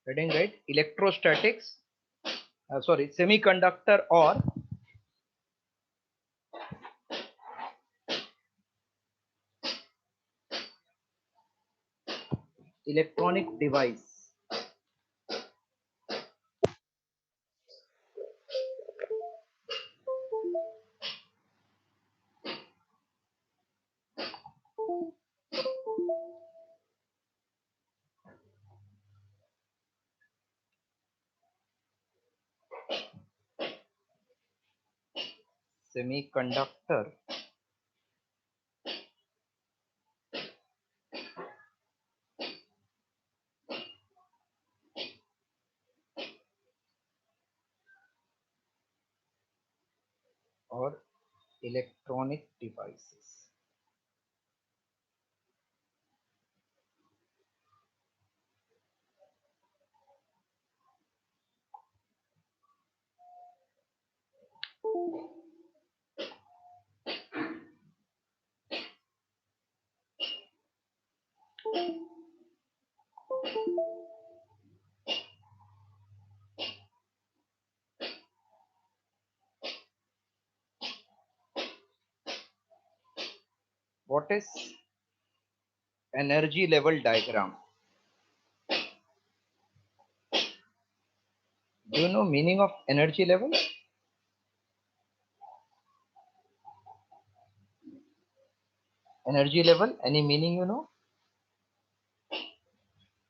Heading right, electrostatics, sorry, semiconductor or electronic device. Semiconductor or electronic devices. What is energy level diagram? Do you know meaning of energy level? Energy level, any meaning you know?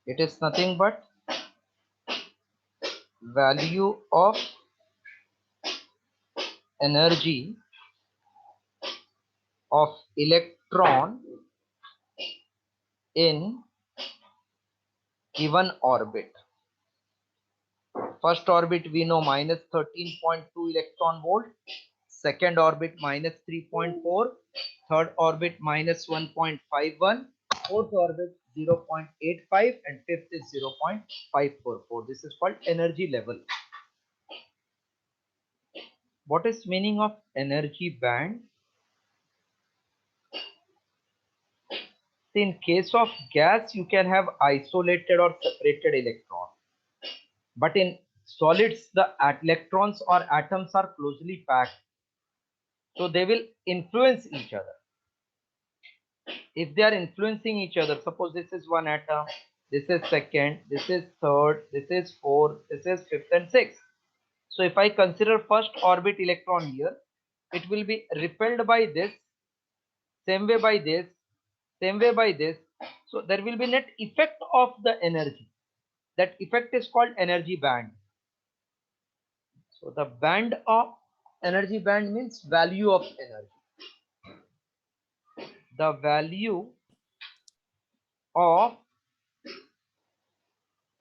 It is nothing but value of energy of electron in given orbit. First orbit we know minus 13.2 electron volt, second orbit minus 3.4, third orbit minus 1.51, fourth orbit 0.85, and fifth is 0.544. This is called energy level. What is meaning of energy band? In case of gas, you can have isolated or separated electron. But in solids, the electrons or atoms are closely packed. So they will influence each other. If they are influencing each other, suppose this is one atom, this is second, this is third, this is fourth, this is fifth and sixth. So if I consider first orbit electron here, it will be repelled by this, same way by this, same way by this. So there will be net effect of the energy. That effect is called energy band. So the band of energy band means value of energy. The value of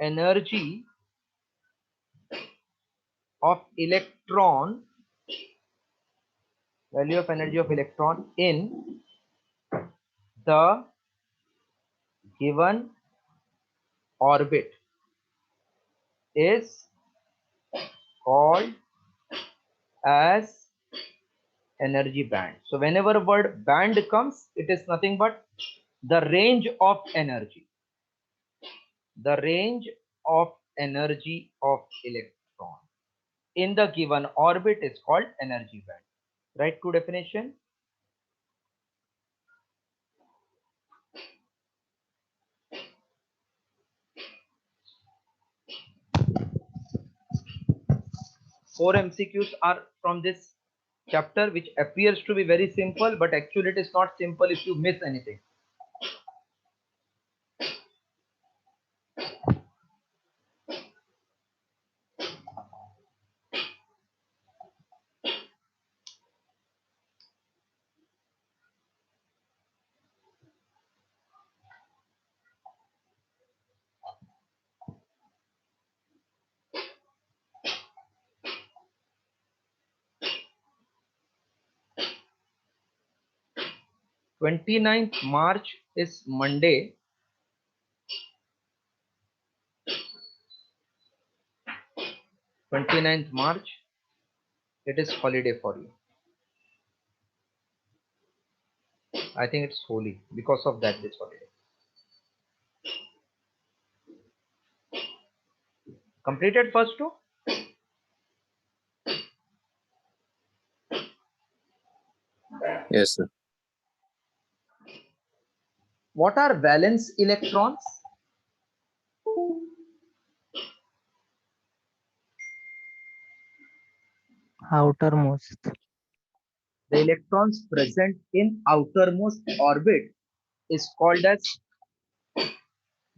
energy of electron, value of energy of electron in the given orbit is called as energy band. So whenever word band comes, it is nothing but the range of energy. The range of energy of electron in the given orbit is called energy band. Write two definition. Four MCQs are from this chapter, which appears to be very simple, but actually it is not simple if you miss anything. Twenty-ninth March is Monday. 29th March, it is holiday for you. I think it's holy because of that this holiday. Completed first two? Yes, sir. What are valence electrons? outermost. The electrons present in outermost orbit is called as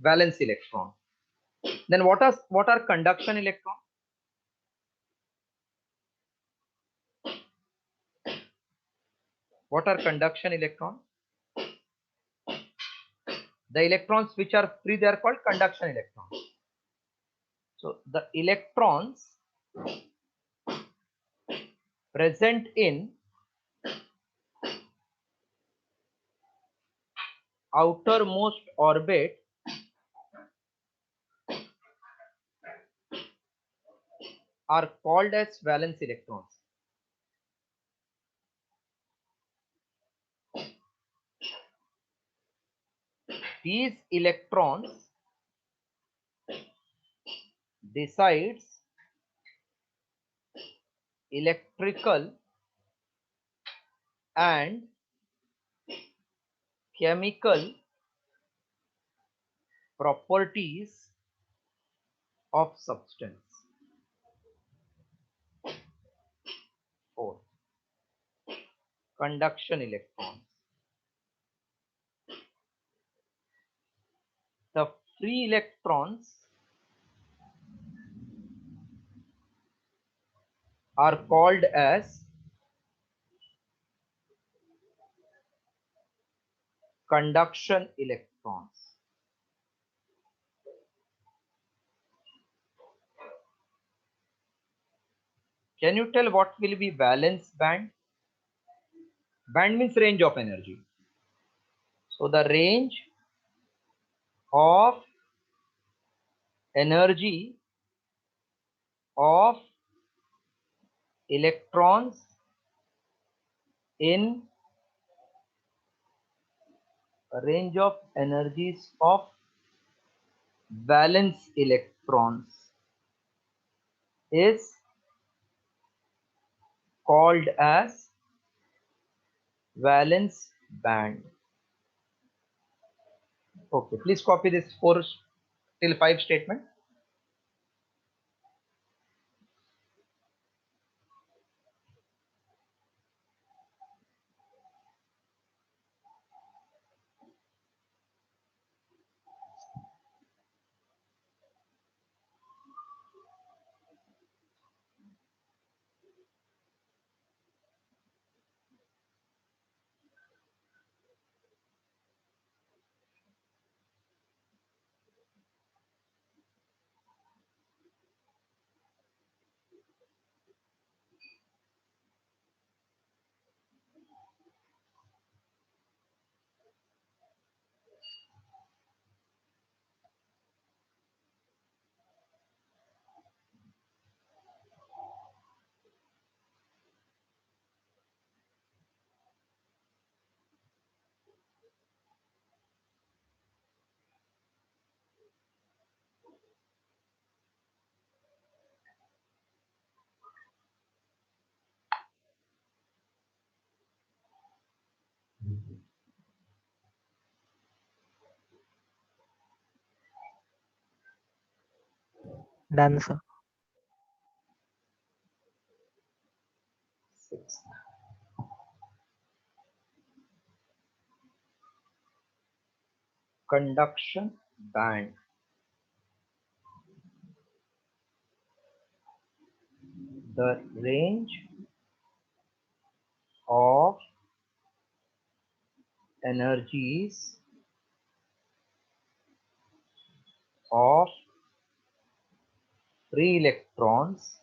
valence electron. Then what are conduction electron? What are conduction electron? The electrons which are free, they are called conduction electrons. So the electrons present in outermost orbit are called as valence electrons. These electrons decides electrical and chemical properties of substance. 4. Conduction electrons. The free electrons are called as conduction electrons. Can you tell what will be valence band? Band means range of energy. So the range of energy of electrons in range of energies of valence electrons is called as valence band. Okay, please copy this 4 till 5 statement. Done, sir. 6. Conduction band. The range of energies of free electrons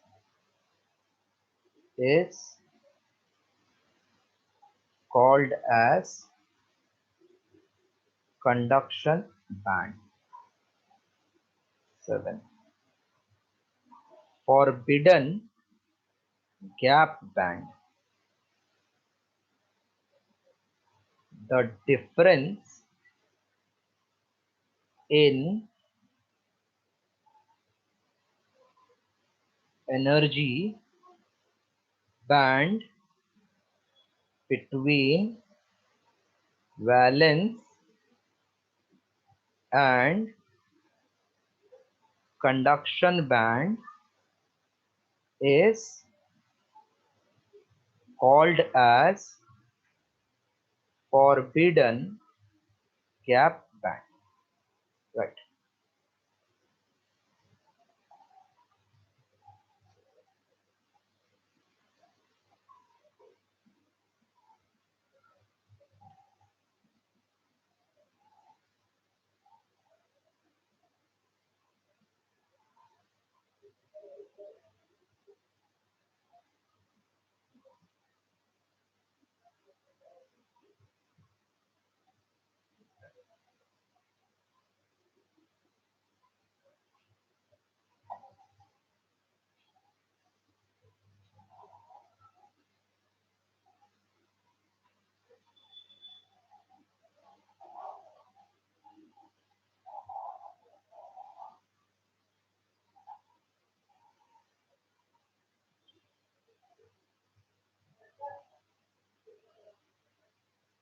is called as conduction band. 7. Forbidden gap band. The difference in energy band between valence and conduction band is called as forbidden gap band, right?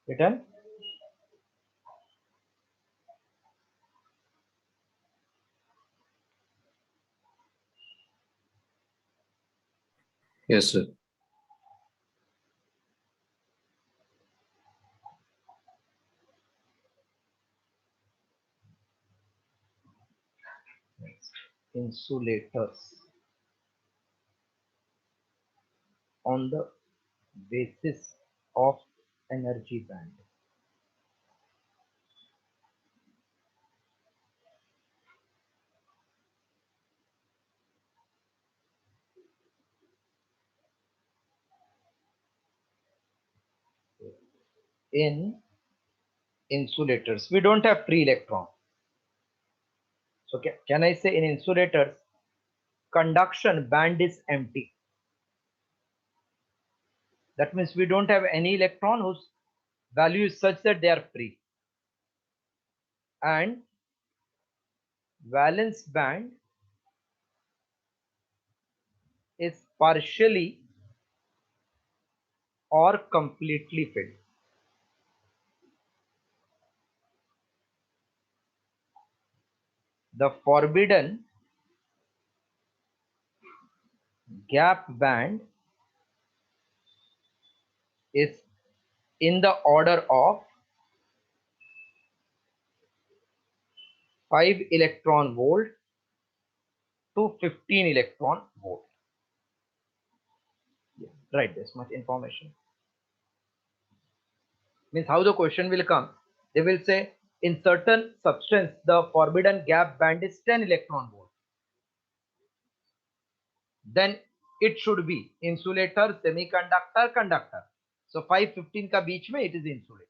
Written? Yes, sir. Next, insulators on the basis of energy band. In insulators, we don't have free electron. So can I say in insulators, conduction band is empty. That means we don't have any electron whose value is such that they are free. And valence band is partially or completely filled. The forbidden gap band is in the order of 5 electron volt to 15 electron volt. Yeah, right, this much information. Means how the question will come. They will say in certain substance the forbidden gap band is 10 electron volt. Then it should be insulator, semiconductor, conductor. So 5 15 का बीच में it is insulator.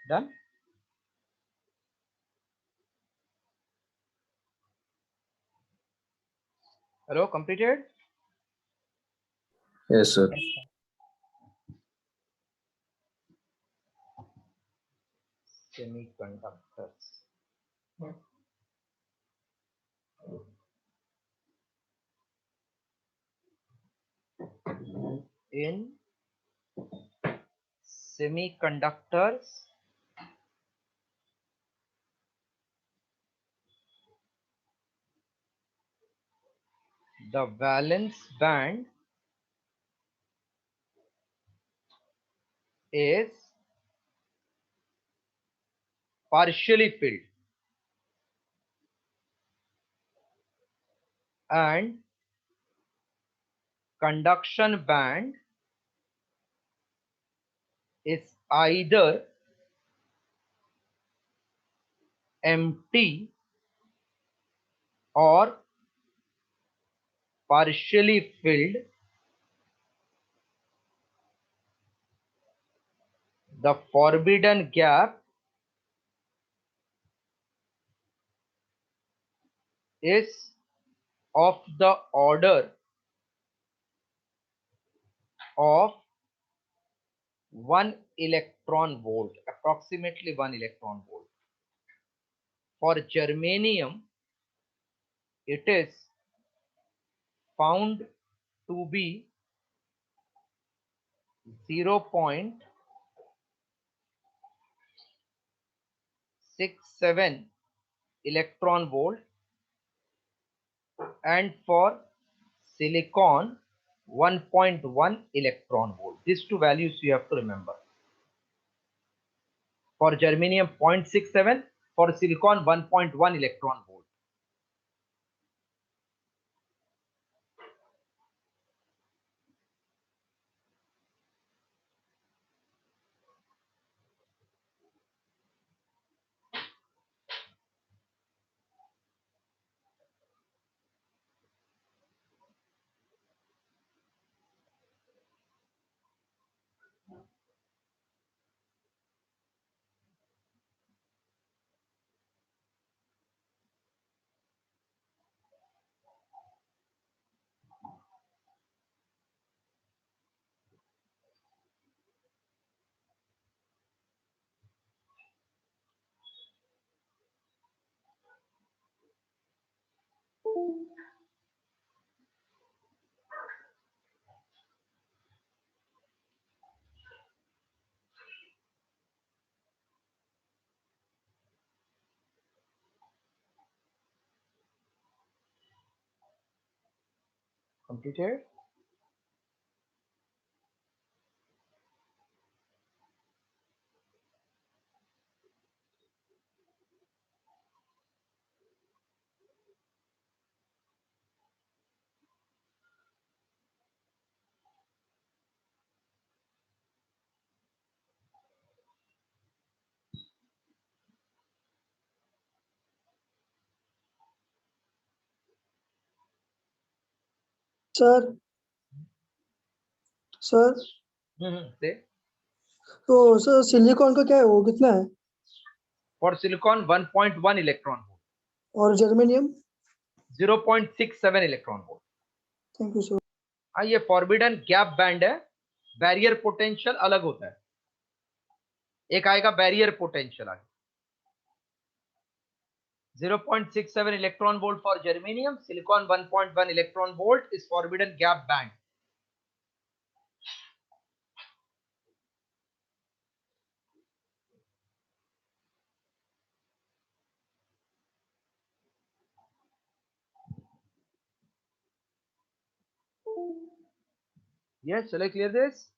Done? Hello, completed? Yes, sir. Yes, sir. Semiconductors. In semiconductors, the valence band is partially filled and conduction band is either empty or partially filled. The forbidden gap is of the order of 1 electron volt, approximately 1 electron volt. For germanium, it is found to be 0.67 electron volt, and for silicon 1.1 electron volt. These two values you have to remember. For germanium 0.67, for silicon 1.1 electron volt. Completed? Sir sir Say. तो sir silicon का क्या है, वो कितना है? For silicon 1.1 electron volt, और germanium? 0.67 electron volt. Thank you sir. हाँ, ये फॉरबिडन गैप बैंड है. बैरियर पोटेंशियल अलग होता है. एक आएगा बैरियर पोटेंशियल आगे. 0.67 electron volt for germanium, silicon 1.1 electron volt is forbidden gap band. Yes, shall I clear this?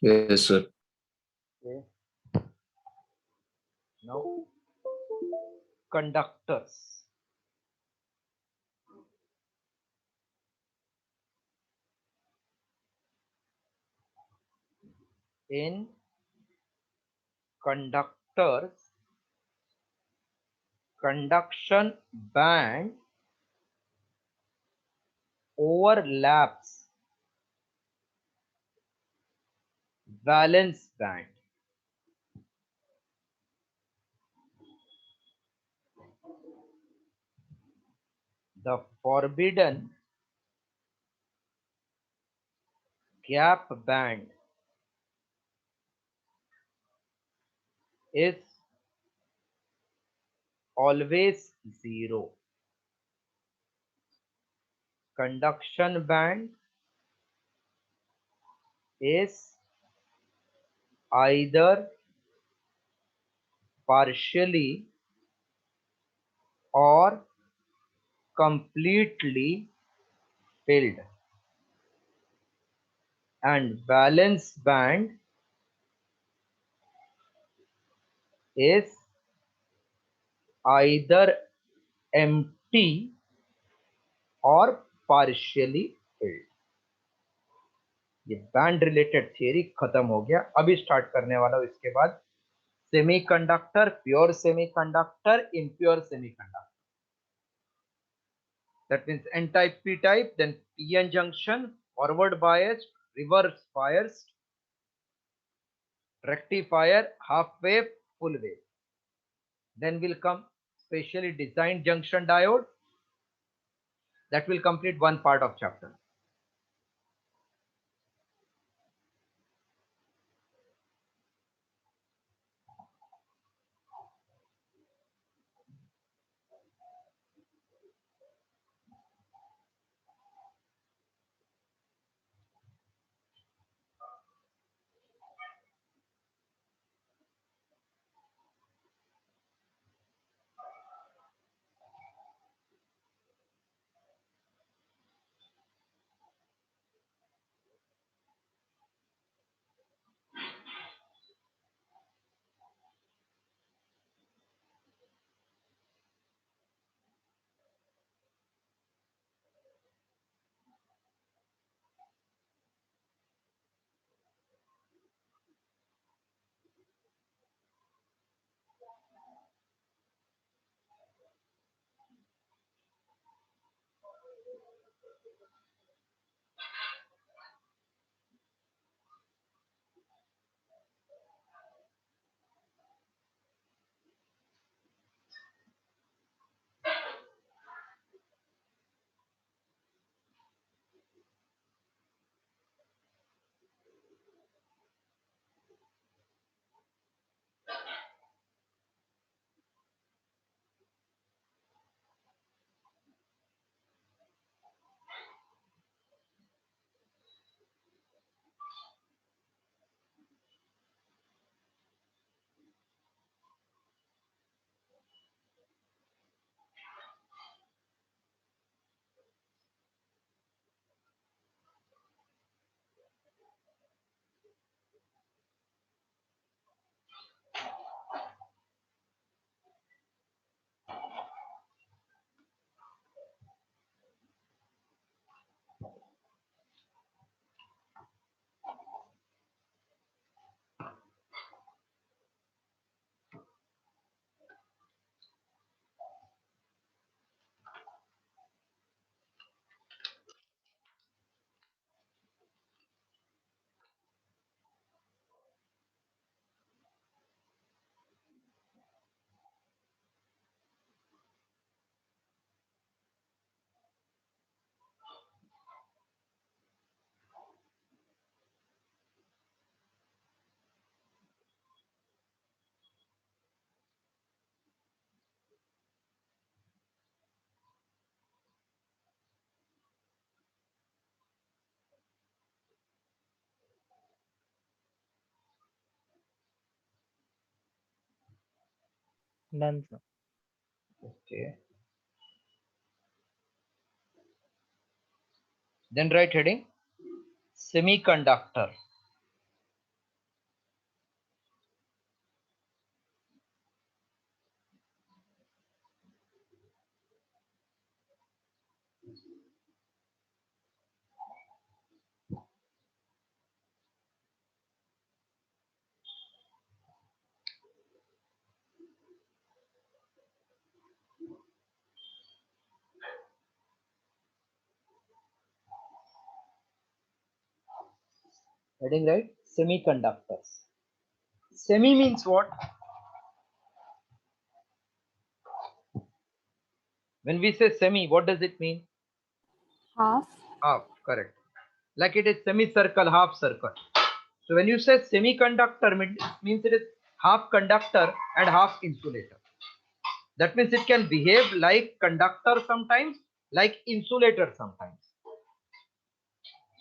Yes, sir. Okay. Now, conductors. In conductors, conduction band overlaps valence band. The forbidden gap band is always zero. Conduction band is either partially or completely filled, and valence band is either empty और partially filled. ये band related theory खत्म हो गया. अभी start करने वाला हूं इसके बाद semiconductor, pure semiconductor, impure semiconductor. That means n type, p type, then pn junction, forward biased, reverse biased, rectifier, half wave, full wave. Then will come specially designed junction diode. That will complete one part of chapter. Done, sir. Okay. Then write heading semiconductor. Heading right? Semiconductors. Semi means what? When we say semi, what does it mean? Half. Half, correct. Like it is semicircle, half circle. So when you say semiconductor, means it is half conductor and half insulator. That means it can behave like conductor sometimes, like insulator sometimes.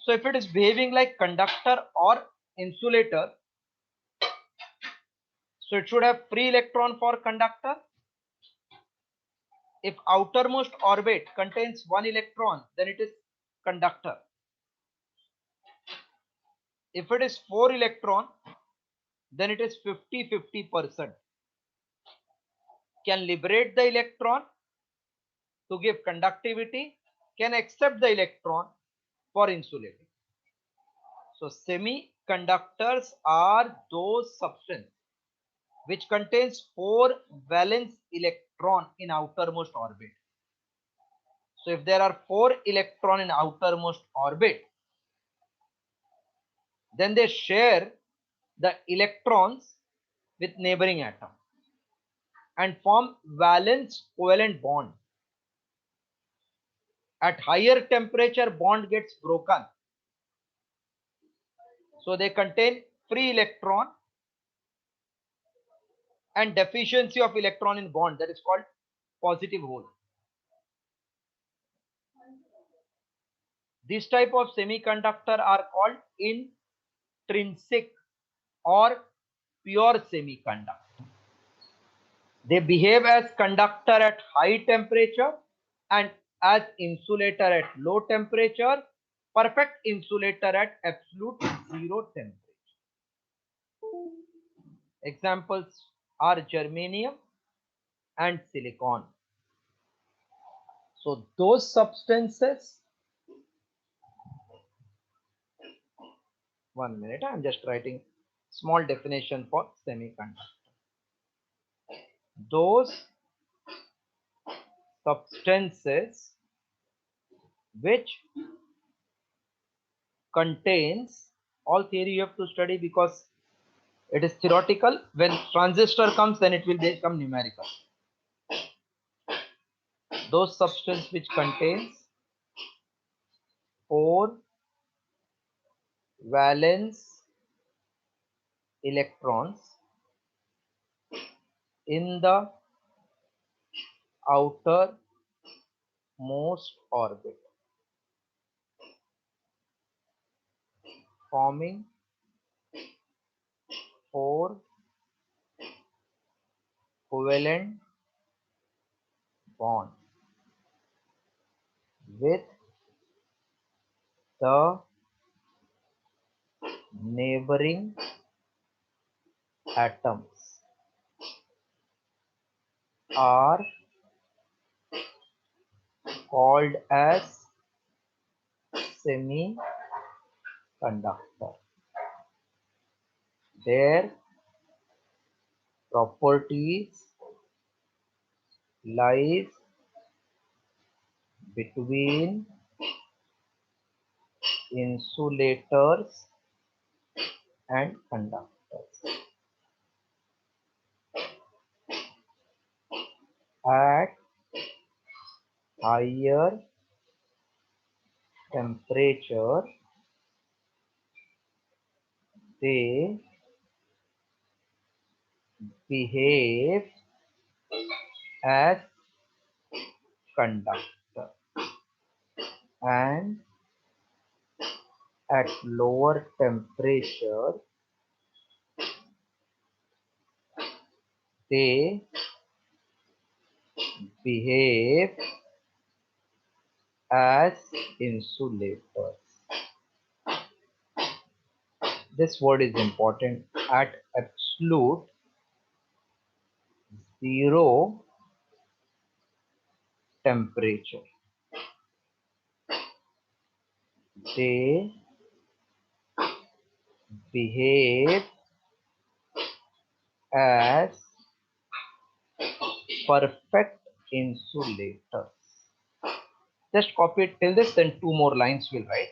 So if it is behaving like conductor or insulator, so it should have free electron for conductor. If outermost orbit contains one electron, then it is conductor. If it is 4 electron, then it is 50-50%. Can liberate the electron to give conductivity, can accept the electron for insulating. So semiconductors are those substances which contains 4 valence electron in outermost orbit. So if there are 4 electron in outermost orbit, then they share the electrons with neighboring atom and form valence covalent bond. At higher temperature, bond gets broken. So they contain free electron and deficiency of electron in bond, that is called positive hole. This type of semiconductor are called intrinsic or pure semiconductor. They behave as conductor at high temperature and as insulator at low temperature, perfect insulator at absolute zero temperature. Examples are germanium and silicon. So those substances, 1 minute, I am just writing small definition for semiconductor. Those substances which contains, all theory you have to study because it is theoretical. When transistor comes, then it will become numerical. Those substances which contains 4 valence electrons in the outermost orbit, forming 4 covalent bond with the neighboring atoms are called as semiconductor. Their properties lies between insulators and conductors. At higher temperature, they behave as conductor, and at lower temperature they behave as insulators. This word is important. At absolute zero temperature, they behave as perfect insulators. Just copy it till this, then 2 more lines will write.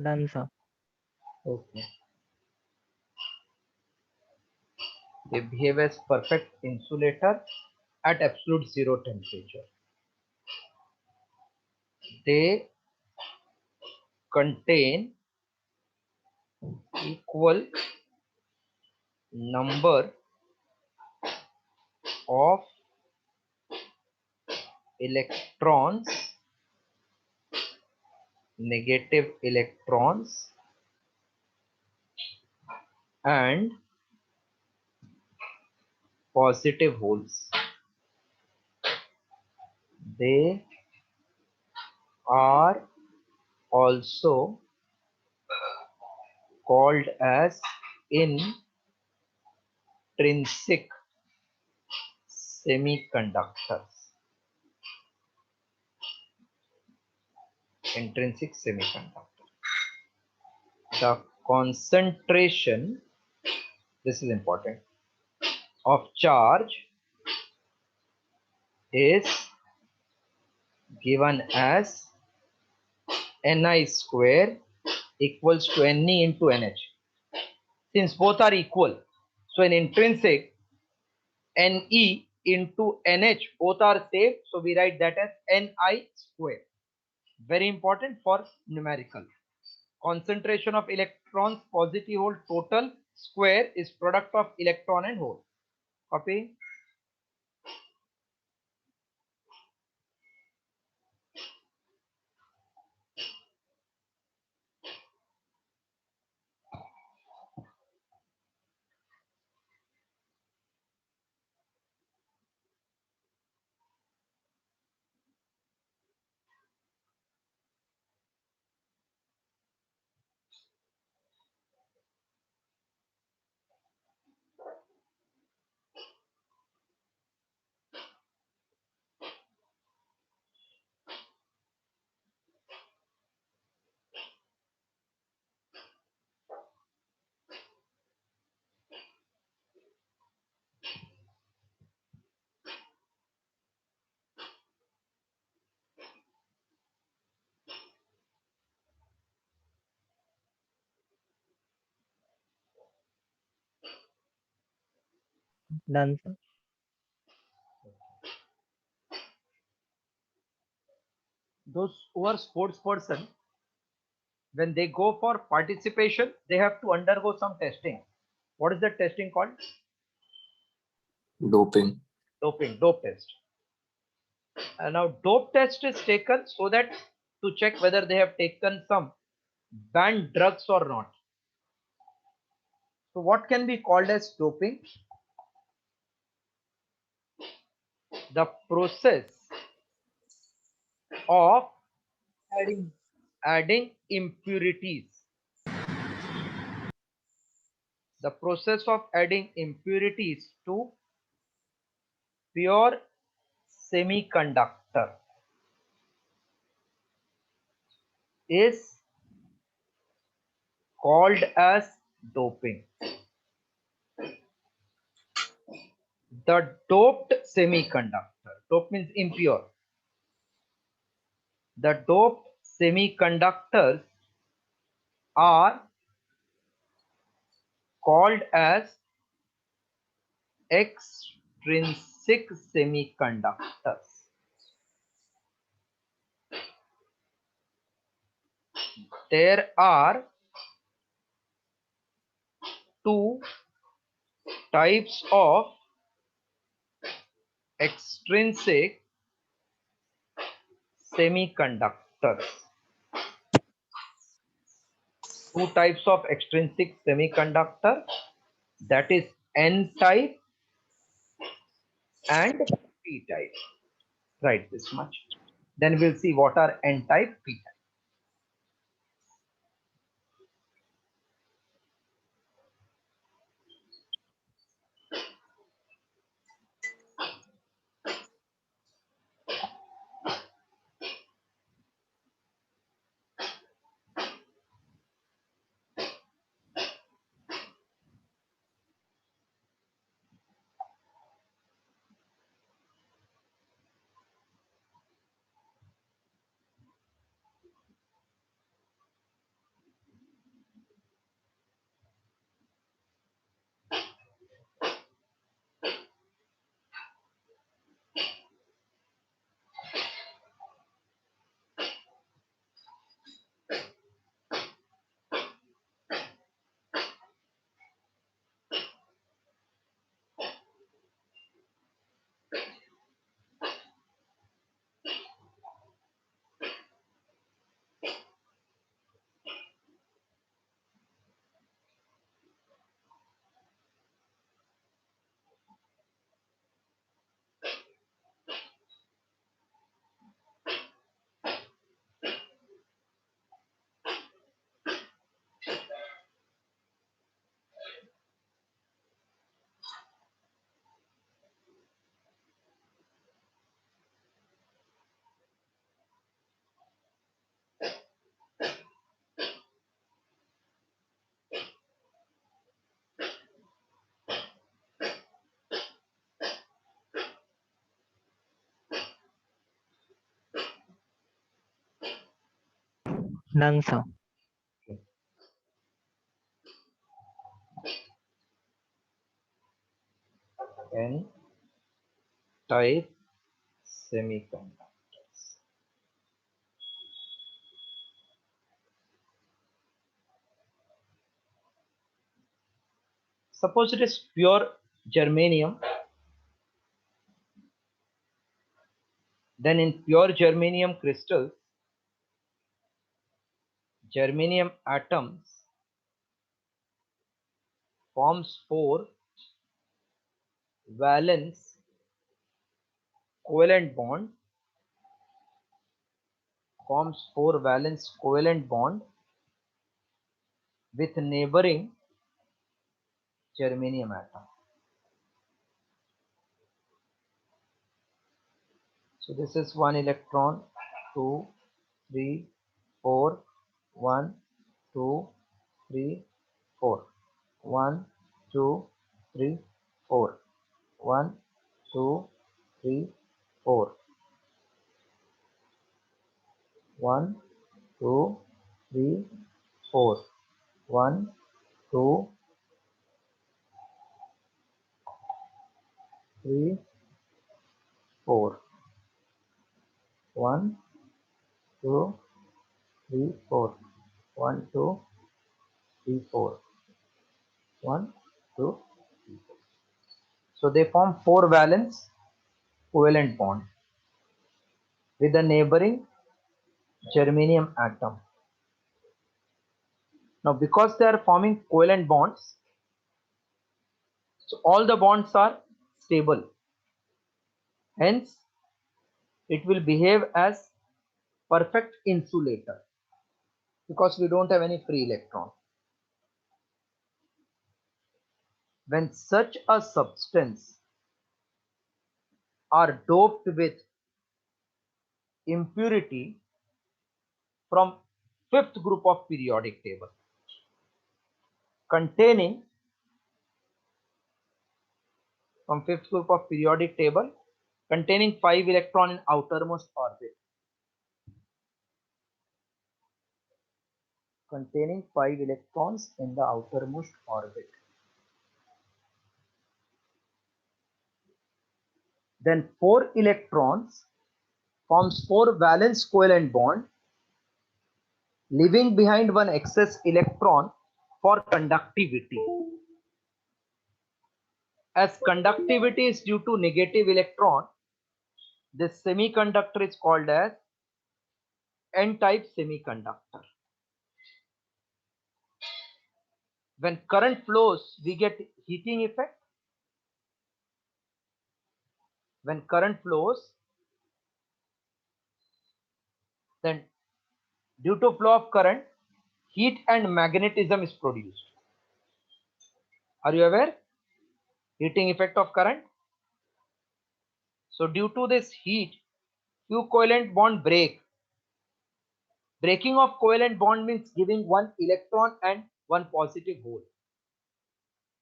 Done, sir. Okay. They behave as perfect insulator at absolute zero temperature. They contain equal number of electrons, negative electrons, and positive holes. They are also called as intrinsic semiconductors. Intrinsic semiconductor. The concentration, this is important, of charge is given as Ni square equals to Ne into Nh. Since both are equal, so in intrinsic, Ne into Nh both are same, so we write that as Ni square. Very important for numerical. Concentration of electrons, positive hole total square is product of electron and hole. Copy. Done, sir. Those who are sports person, when they go for participation, they have to undergo some testing. What is that testing called? Doping. Doping, dope test. And now dope test is taken so that to check whether they have taken some banned drugs or not. So what can be called as doping? The process of adding impurities. The process of adding impurities to pure semiconductor is called as doping. The doped semiconductor, dope means impure. The doped semiconductors are called as extrinsic semiconductors. There are two types of extrinsic semiconductors. Two types of extrinsic semiconductor, that is N type and P type. Write this much. Then we'll see what are N type, P type. Done, sir. N type semiconductors. Suppose it is pure germanium, then in pure germanium crystals, germanium atoms forms 4 valence covalent bond, with neighboring germanium atom. So this is 1 electron, 2, 3, 4, 1, 2, 3, 4, 1, 2, 3, 4, 1, 2, 3, 4, 1, 2, 3, 4, 1, 2, 3, 4, 1, 2, 3, 4, 1, 2, 3, 4, 1, 2. So they form 4 valence covalent bond with a neighboring germanium atom. Now because they are forming covalent bonds, so all the bonds are stable. Hence, it will behave as perfect insulator because we don't have any free electron. When such a substance are doped with impurity from fifth group of periodic table containing from fifth group of periodic table containing 5 electron in outermost orbit, containing 5 electrons in the outermost orbit, then 4 electrons forms 4 valence covalent bond, leaving behind one excess electron for conductivity. As conductivity is due to negative electron, this semiconductor is called as N-type semiconductor. When current flows, we get heating effect. When current flows, then due to flow of current, heat and magnetism is produced. Are you aware? Heating effect of current. So due to this heat, few covalent bond break. Breaking of covalent bond means giving one electron and one positive hole.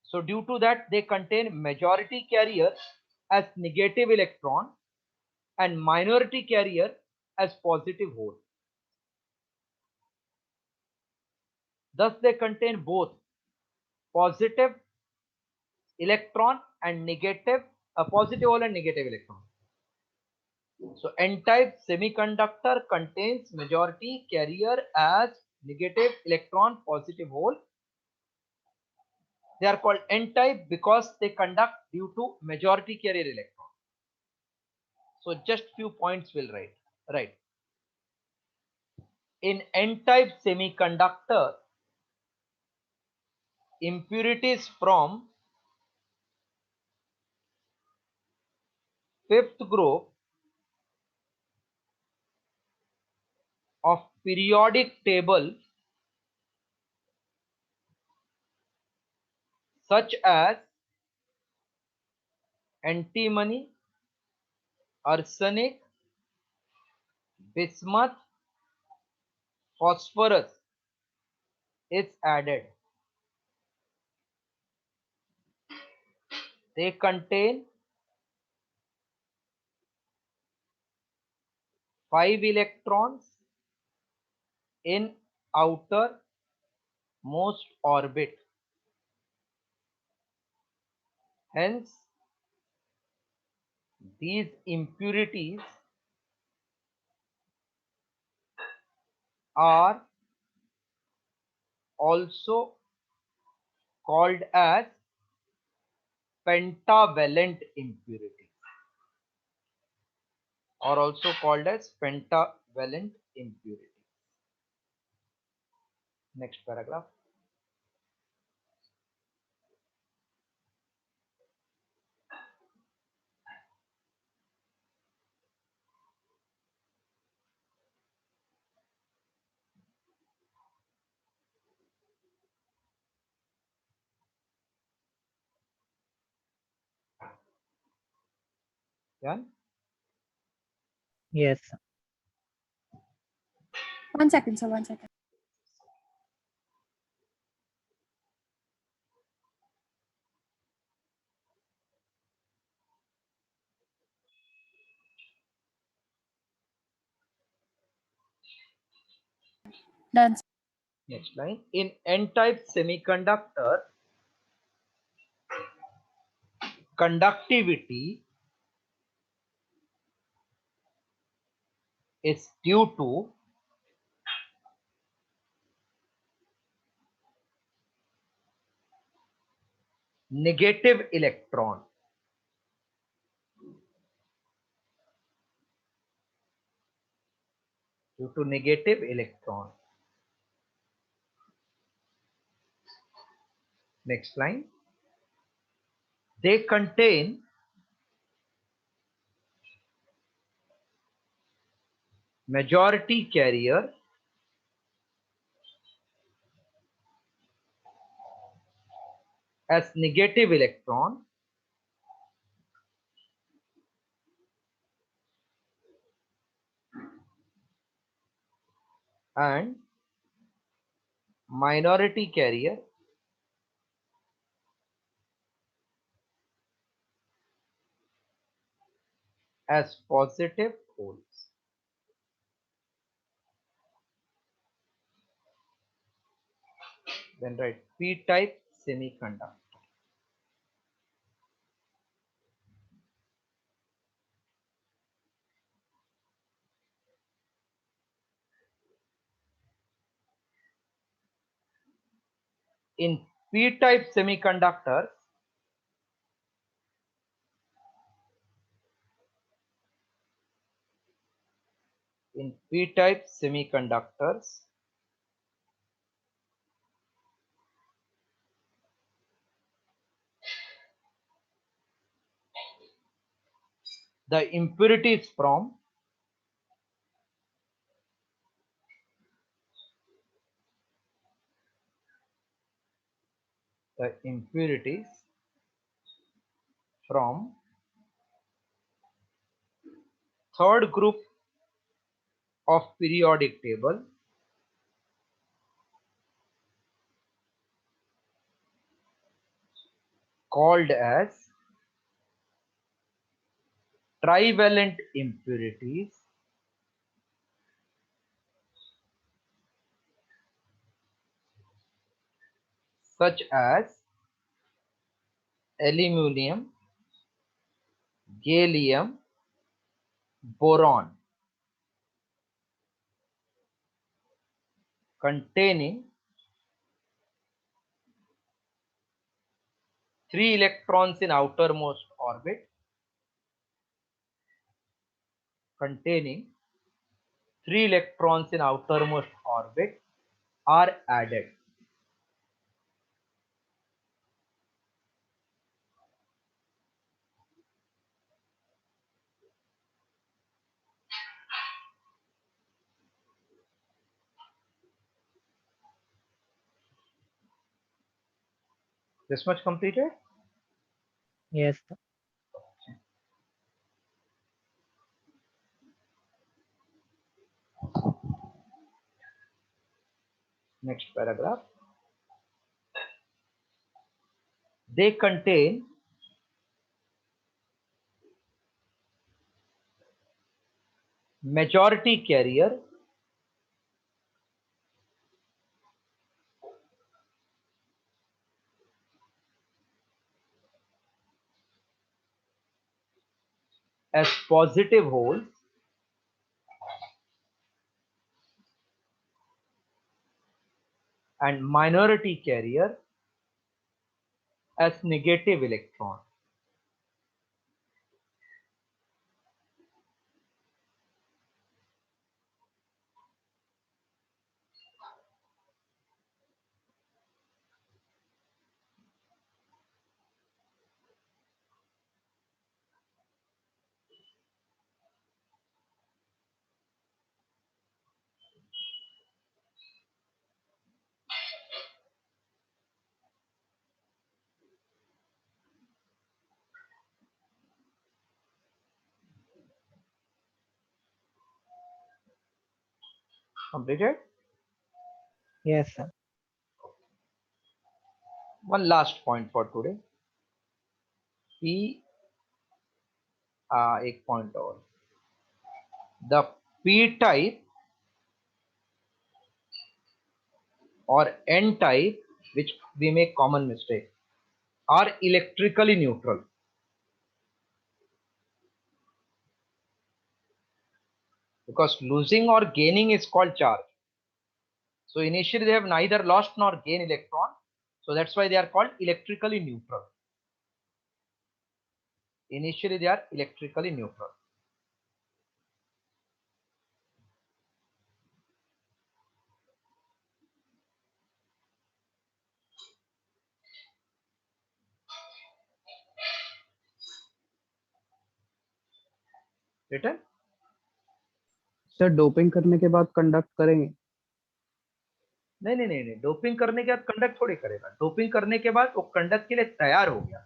So due to that, they contain majority carrier as negative electron and minority carrier as positive hole. Thus they contain both positive electron and negative, a positive hole and negative electron. So N-type semiconductor contains majority carrier as negative electron, positive hole. They are called N-type because they conduct due to majority carrier electron. So just few points will write. Right. In N-type semiconductor, impurities from fifth group of periodic table such as antimony, arsenic, bismuth, phosphorus is added. They contain 5 electrons in outer most orbit. Hence, these impurities are also called as pentavalent impurities, or also called as pentavalent impurities. Next paragraph. Yeah. Yes, sir. 1 second, sir. 1 second. Done. Sir. Next line. In N-type semiconductor, conductivity is due to negative electron. Due to negative electron. Next line. They contain majority carrier as negative electron and minority carrier as positive poles. Then write p-type semiconductor. In p-type semiconductors, the impurities from third group of periodic table called as trivalent impurities such as aluminum, gallium, boron, containing 3 electrons in outermost orbit, are added. This much completed? Yes, sir. Next paragraph. They contain majority carrier as positive holes and minority carrier as negative electron. Completed? Yes, sir. One last point for today. एक point और. The p type or n type, which we make common mistake, are electrically neutral. Because losing or gaining is called charge. So initially they have neither lost nor gained electron. So that's why they are called electrically neutral. Initially they are electrically neutral. Written? Sir doping करने के बाद conduct करेंगे? नहीं, doping करने के बाद conduct थोड़ी करेगा. डोपिंग करने के बाद वो कंडक्ट के लिए तैयार हो गया.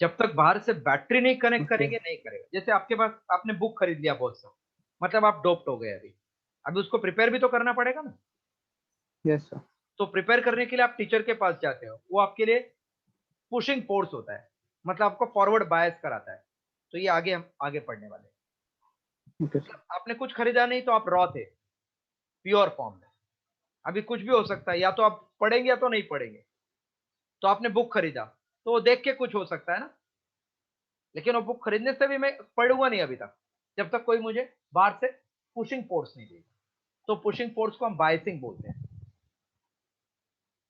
जब तक बाहर से बैटरी नहीं कनेक्ट करेंगे नहीं करेगा. जैसे आपके पास आपने बुक खरीद लिया बहुत सा, मतलब आप डोप्ड हो गए. अभी उसको प्रिपेयर भी तो करना पड़ेगा ना. Yes sir. तो प्रिपेयर करने के लिए आप टीचर के पास जाते हो, वो आपके लिए पुशिंग फोर्स होता है, मतलब आपको फॉरवर्ड बायस कराता है. तो ये आगे हम आगे पढ़ने वाले हैं. Okay sir. आपने कुछ खरीदा नहीं तो आप रॉ थे, प्योर फॉर्म में. अभी कुछ भी हो सकता है, या तो आप पढ़ेंगे या तो नहीं पढ़ेंगे. तो आपने बुक खरीदा तो वो देख के कुछ हो सकता है ना, लेकिन वो बुक खरीदने से भी मैं पढ़ूंगा नहीं अभी तक, जब तक कोई मुझे बाहर से पुशिंग फोर्स नहीं देगा. तो पुशिंग फोर्स को हम बायसिंग बोलते हैं.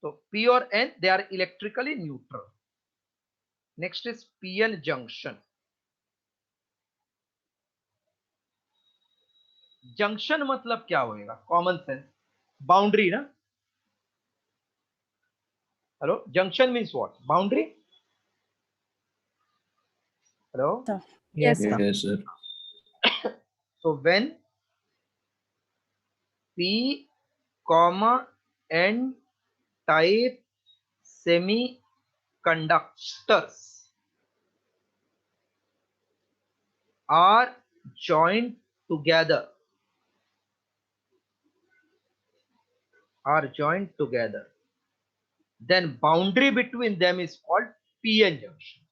तो P और N they are electrically neutral. Next is PN junction. Junction मतलब क्या होएगा? कॉमन सेंस, बाउंड्री ना. Hello, junction means what? Boundary. Hello. Yes, Yes, sir. sir. Yes, sir. So when P, N type semiconductors are joined together, then boundary between them is called PN junction.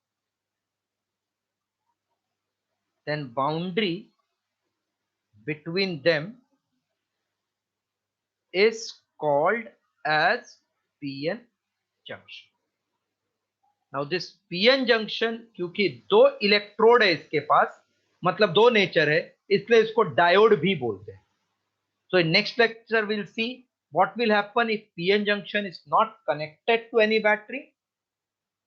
Then boundary between them is called as PN junction. Now this PN junction, क्योंकि दो electrode है इसके पास, मतलब दो nature है, इसलिए इसको diode भी बोलते हैं. So in next lecture we'll see what will happen if PN junction is not connected to any battery,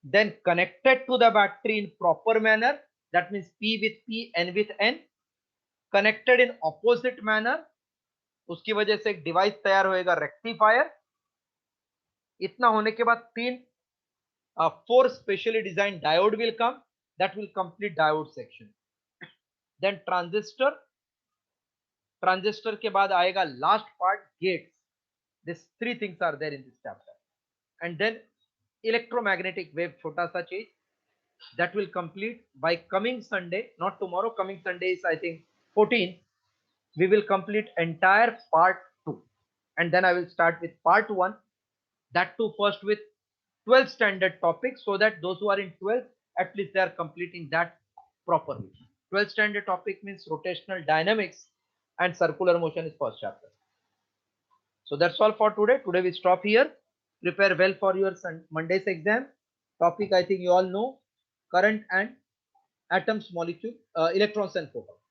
then connected to the battery in proper manner, that means P with P, N with N, connected in opposite manner, उसकी वजह से एक device तैयार होएगा, rectifier. इतना होने के बाद four specially designed diode will come, that will complete diode section. Then transistor के बाद आएगा last part, gates. These three things are there in this chapter. And then electromagnetic wave, छोटा सा चीज, that will complete by coming Sunday, not tomorrow. Coming Sunday is I think 14. We will complete entire part 2, and then I will start with part 1, that too first with 12 standard topics, so that those who are in 12 at least they are completing that properly. 12 standard topic means rotational dynamics and circular motion is first chapter. So that's all for today. Today we stop here. Prepare well for your Monday's exam. Topic I think you all know, current and atoms, molecule, electrons and protons.